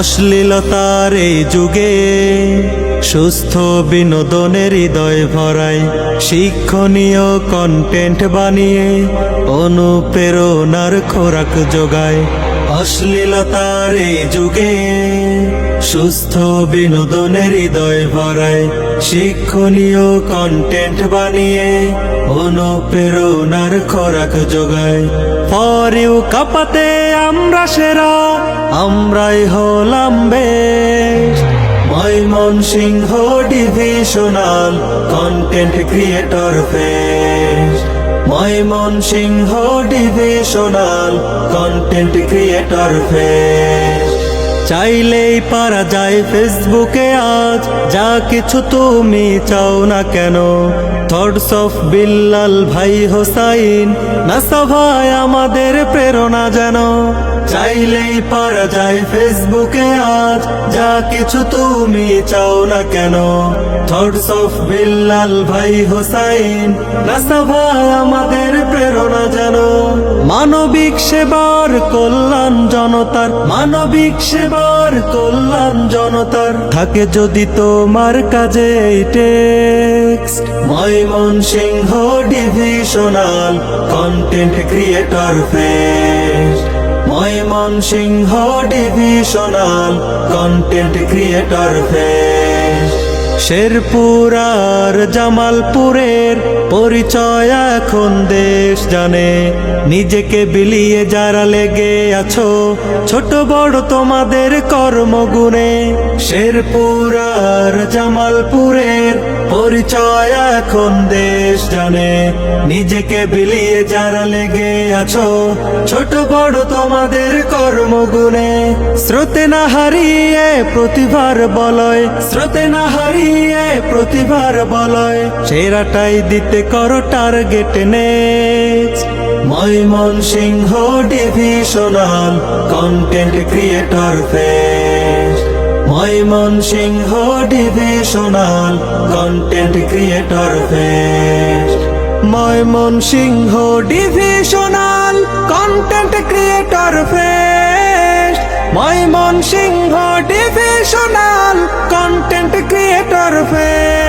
অশ্লীলতার এই যুগে সুস্থ বিনোদনের হৃদয় ভরায়, শিক্ষণীয় কন্টেন্ট বানিয়ে অনুপ্রেরণার খোরাক যোগায়। অশ্লীলতার এই যুগে সুস্থ বিনোদনের হৃদয় ভরায়, শিক্ষণীয় কন্টেন্ট বানিয়ে অনুপ্রেরণার খোরাক যোগায়। ফর ইউ কাপাতে আমরা সেরা, আমরাই হলাম best. Mymensingh divisional content creator fest. Mymensingh divisional content creator fest. চাইলেই পারা যায় ফেসবুকে আজ যা কিছু তুমি চাও না কেন। থটস অফ বিল্লাল ভাই হোসাইন, নাসা ভাই আমাদের প্রেরণা যেন। চাইলেই পারা যায় ফেসবুকে আজ যা কিছু তুমি চাও না কেন। থটস অফ বিল্লাল ভাই হোসাইন, নাসা ভাই আমাদের প্রেরণা যেন। মানবিক সেবার কল্যাণ জনতার, মানবিক সেবার কল্যাণ জনতার থাকে যদি তোমার কাজে এই টেক্সট। Mymensingh divisional content creator fest. Mymensingh divisional content creator fest. Sherpur আর জামালপুরের পরিচয় এখন দেশ জানে। নিজেকে বিলিয়ে যারা লেগে আছো, ছোট বড় তোমাদের কর্মগুণে। শেরপুর আর জামালপুরের পরিচয় এখন দেশ জানে। নিজেকে বিলিয়ে যারা লেগে আছো, ছোট বড় তোমাদের কর্মগুণে। স্রোতে না হারিয়ে প্রতিভার বলয়, স্রোতে না হারিয়ে প্রতিভার বলয়, সেরাটাই দিতে করো target next. Mymensingh divisional content creator fest. Mymensingh divisional content creator fest. Mymensingh divisional content creator fest. Mymensingh divisional content creator fest.